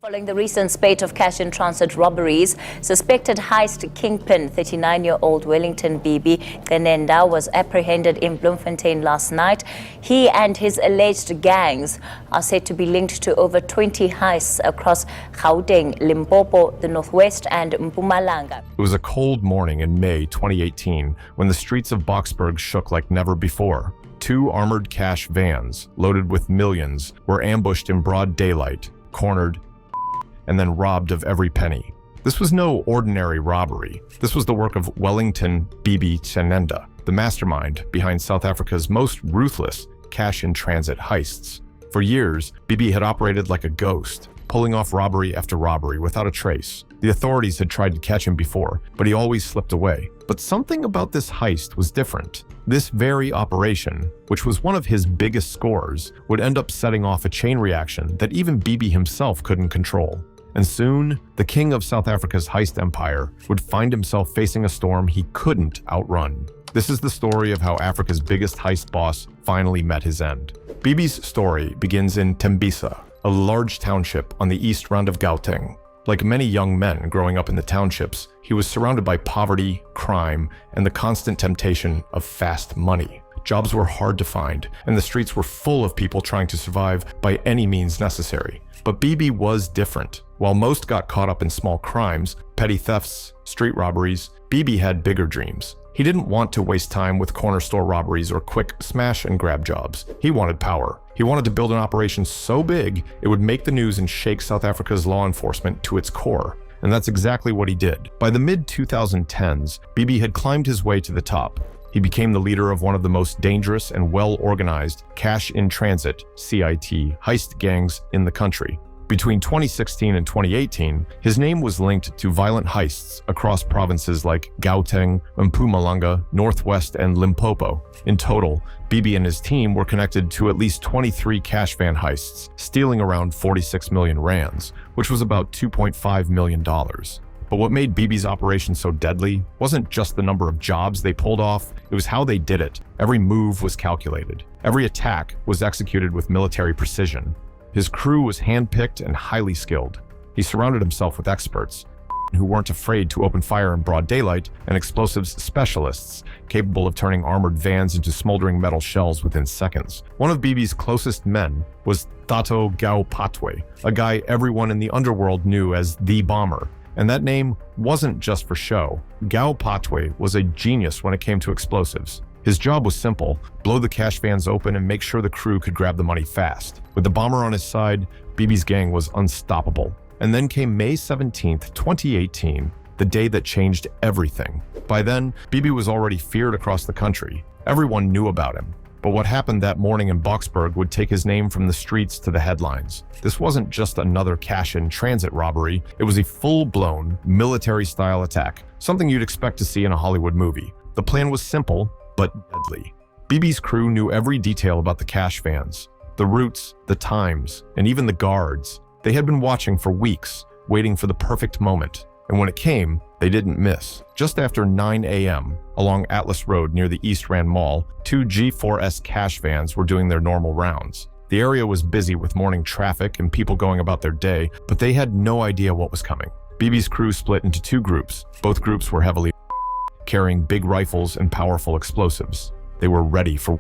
Following the recent spate of cash-in-transit robberies, suspected heist kingpin 39-year-old Wellington Bibi Cenenda was apprehended in Bloemfontein last night. He and his alleged gangs are said to be linked to over 20 heists across Gauteng, Limpopo, the Northwest and Mpumalanga. It was a cold morning in May 2018 when the streets of Boksburg shook like never before. Two armored cash vans, loaded with millions, were ambushed in broad daylight, cornered, and then robbed of every penny. This was no ordinary robbery. This was the work of Wellington Bibi Cenenda, the mastermind behind South Africa's most ruthless cash-in-transit heists. For years, Bibi had operated like a ghost, pulling off robbery after robbery without a trace. The authorities had tried to catch him before, but he always slipped away. But something about this heist was different. This very operation, which was one of his biggest scores, would end up setting off a chain reaction that even Bibi himself couldn't control. And soon, the king of South Africa's heist empire would find himself facing a storm he couldn't outrun. This is the story of how Africa's biggest heist boss finally met his end. Bibi's story begins in Tembisa, a large township on the east rand of Gauteng. Like many young men growing up in the townships, he was surrounded by poverty, crime, and the constant temptation of fast money. Jobs were hard to find, and the streets were full of people trying to survive by any means necessary. But Bibi was different. While most got caught up in small crimes, petty thefts, street robberies, Bibi had bigger dreams. He didn't want to waste time with corner store robberies or quick smash and grab jobs. He wanted power. He wanted to build an operation so big it would make the news and shake South Africa's law enforcement to its core. And that's exactly what he did. By the mid-2010s, Bibi had climbed his way to the top. He became the leader of one of the most dangerous and well-organized cash-in-transit (CIT) heist gangs in the country. Between 2016 and 2018, his name was linked to violent heists across provinces like Gauteng, Mpumalanga, Northwest, and Limpopo. In total, Bibi and his team were connected to at least 23 cash van heists, stealing around 46 million rands, which was about $2.5 million. But what made Bibi's operation so deadly wasn't just the number of jobs they pulled off, it was how they did it. Every move was calculated. Every attack was executed with military precision. His crew was handpicked and highly skilled. He surrounded himself with experts who weren't afraid to open fire in broad daylight, and explosives specialists capable of turning armored vans into smoldering metal shells within seconds. One of Bibi's closest men was Thato Gao Patwe, a guy everyone in the underworld knew as the Bomber. And that name wasn't just for show. Gao Patwe was a genius when it came to explosives. His job was simple: blow the cash vans open and make sure the crew could grab the money fast. With the Bomber on his side, Bibi's gang was unstoppable. And then came May 17th, 2018, the day that changed everything. By then, Bibi was already feared across the country. Everyone knew about him. But what happened that morning in Boksburg would take his name from the streets to the headlines. This wasn't just another cash-in-transit robbery, it was a full-blown, military-style attack, something you'd expect to see in a Hollywood movie. The plan was simple, but deadly. Bibi's crew knew every detail about the cash vans, the routes, the times, and even the guards. They had been watching for weeks, waiting for the perfect moment. And when it came, they didn't miss. Just after 9 a.m., along Atlas Road near the East Rand Mall, two G4S cash vans were doing their normal rounds. The area was busy with morning traffic and people going about their day, but they had no idea what was coming. Bibi's crew split into two groups. Both groups were heavily carrying big rifles and powerful explosives. They were ready for.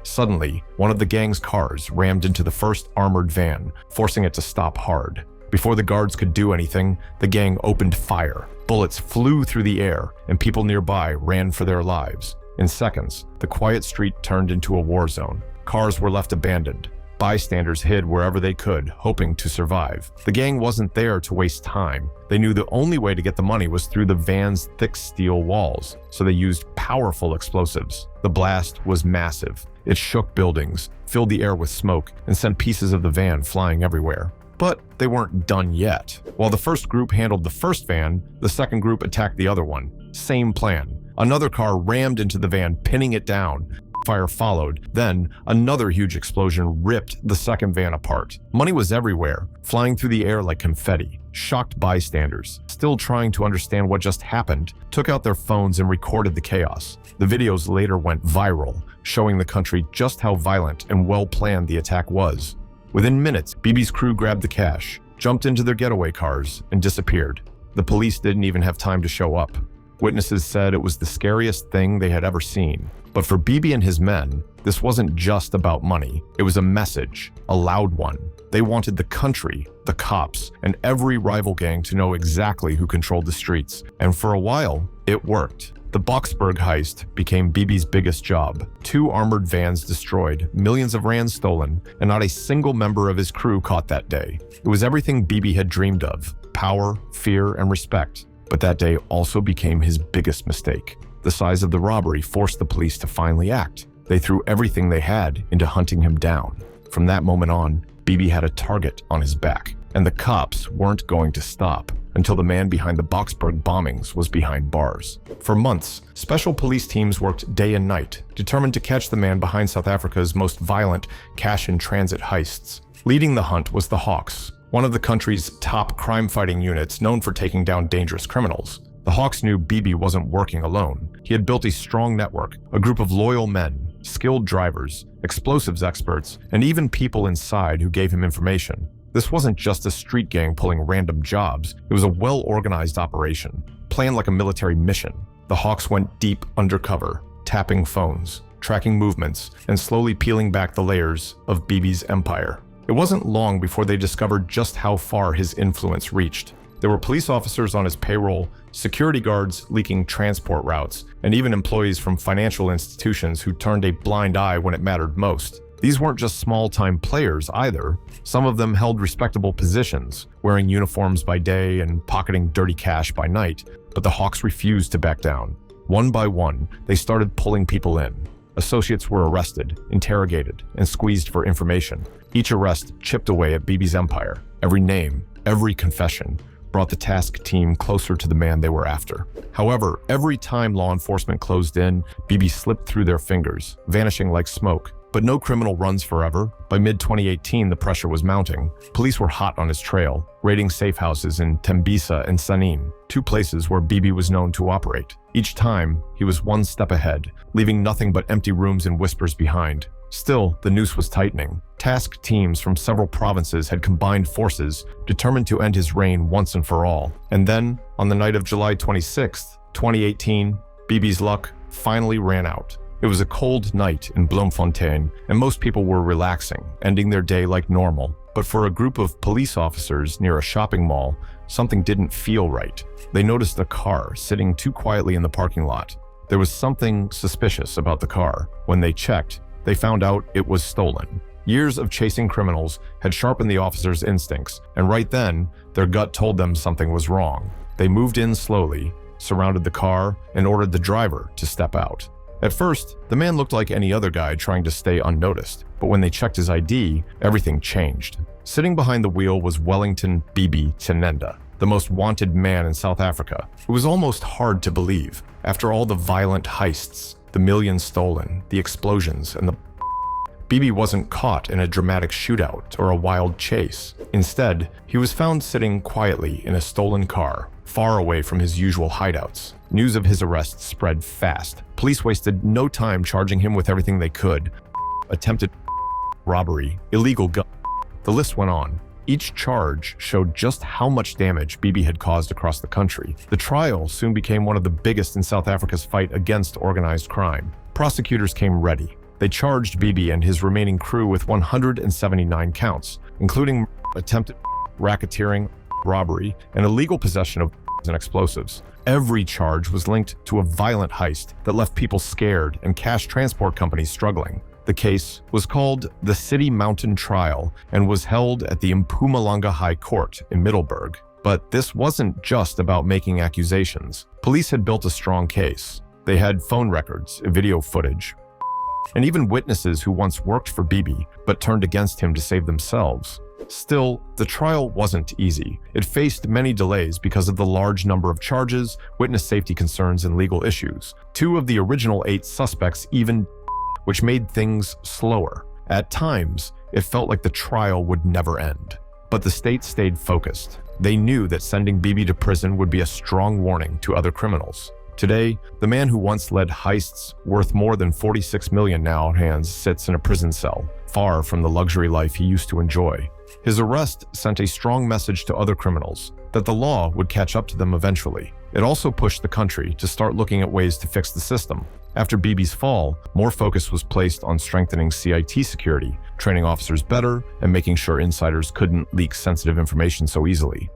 Suddenly, one of the gang's cars rammed into the first armored van, forcing it to stop hard. Before the guards could do anything, the gang opened fire. Bullets flew through the air, and people nearby ran for their lives. In seconds, the quiet street turned into a war zone. Cars were left abandoned. Bystanders hid wherever they could, hoping to survive. The gang wasn't there to waste time. They knew the only way to get the money was through the van's thick steel walls, so they used powerful explosives. The blast was massive. It shook buildings, filled the air with smoke, and sent pieces of the van flying everywhere. But they weren't done yet. While the first group handled the first van, the second group attacked the other one. Same plan. Another car rammed into the van, pinning it down. Fire followed. Then, another huge explosion ripped the second van apart. Money was everywhere, flying through the air like confetti. Shocked bystanders, still trying to understand what just happened, took out their phones and recorded the chaos. The videos later went viral, showing the country just how violent and well-planned the attack was. Within minutes, Bibi's crew grabbed the cash. jumped into their getaway cars, and disappeared. The police didn't even have time to show up. Witnesses said it was the scariest thing they had ever seen. But for Bibi and his men, this wasn't just about money. It was a message, a loud one. They wanted the country, the cops, and every rival gang to know exactly who controlled the streets. And for a while, it worked. The Boksburg heist became Bibi's biggest job. 2 armored vans destroyed, millions of rands stolen, and not a single member of his crew caught that day. It was everything Bibi had dreamed of: power, fear, and respect. But that day also became his biggest mistake. The size of the robbery forced the police to finally act. They threw everything they had into hunting him down. From that moment on, Bibi had a target on his back, and the cops weren't going to stop until the man behind the Boksburg bombings was behind bars. For months, special police teams worked day and night, determined to catch the man behind South Africa's most violent cash-in-transit heists. Leading the hunt was the Hawks, one of the country's top crime-fighting units known for taking down dangerous criminals. The Hawks knew Bibi wasn't working alone. He had built a strong network, a group of loyal men, skilled drivers, explosives experts, and even people inside who gave him information. This wasn't just a street gang pulling random jobs. It was a well-organized operation, planned like a military mission. The Hawks went deep undercover, tapping phones, tracking movements, and slowly peeling back the layers of Bibi's empire. It wasn't long before they discovered just how far his influence reached. There were police officers on his payroll, security guards leaking transport routes, and even employees from financial institutions who turned a blind eye when it mattered most. These weren't just small-time players either. Some of them held respectable positions, wearing uniforms by day and pocketing dirty cash by night, but the Hawks refused to back down. One by one, they started pulling people in. Associates were arrested, interrogated, and squeezed for information. Each arrest chipped away at Bibi's empire. Every name, every confession, brought the task team closer to the man they were after. However, every time law enforcement closed in, Bibi slipped through their fingers, vanishing like smoke. But no criminal runs forever. By mid-2018, the pressure was mounting. Police were hot on his trail, raiding safe houses in Tembisa and Cenenda, 2 places where Bibi was known to operate. Each time, he was one step ahead, leaving nothing but empty rooms and whispers behind. Still, the noose was tightening. Task teams from several provinces had combined forces, determined to end his reign once and for all. And then, on the night of July 26, 2018, Bibi's luck finally ran out. It was a cold night in Bloemfontein, and most people were relaxing, ending their day like normal. But for a group of police officers near a shopping mall, something didn't feel right. They noticed a car sitting too quietly in the parking lot. There was something suspicious about the car. When they checked, they found out it was stolen. Years of chasing criminals had sharpened the officers' instincts, and right then, their gut told them something was wrong. They moved in slowly, surrounded the car, and ordered the driver to step out. At first, the man looked like any other guy trying to stay unnoticed, but when they checked his ID, everything changed. Sitting behind the wheel was Wellington Bibi Cenenda, the most wanted man in South Africa. It was almost hard to believe. After all the violent heists, the millions stolen, the explosions, and the Bibi wasn't caught in a dramatic shootout or a wild chase. Instead, he was found sitting quietly in a stolen car, far away from his usual hideouts. News of his arrest spread fast. Police wasted no time charging him with everything they could. Attempted robbery, illegal gun. The list went on. Each charge showed just how much damage Bibi had caused across the country. The trial soon became one of the biggest in South Africa's fight against organized crime. Prosecutors came ready. They charged Bibi and his remaining crew with 179 counts, including attempted racketeering, robbery, and illegal possession of and explosives. Every charge was linked to a violent heist that left people scared and cash transport companies struggling. The case was called the City Mountain Trial and was held at the Mpumalanga High Court in Middelburg. But this wasn't just about making accusations. Police had built a strong case. They had phone records, video footage, and even witnesses who once worked for Bibi but turned against him to save themselves. Still, the trial wasn't easy. It faced many delays because of the large number of charges, witness safety concerns, and legal issues. 2 of the original 8 suspects even, which made things slower. At times, it felt like the trial would never end. But the state stayed focused. They knew that sending Bibi to prison would be a strong warning to other criminals. Today, the man who once led heists worth more than 46 million now hands sits in a prison cell, far from the luxury life he used to enjoy. His arrest sent a strong message to other criminals that the law would catch up to them eventually. It also pushed the country to start looking at ways to fix the system. After Bibi's fall, more focus was placed on strengthening CIT security, training officers better, and making sure insiders couldn't leak sensitive information so easily.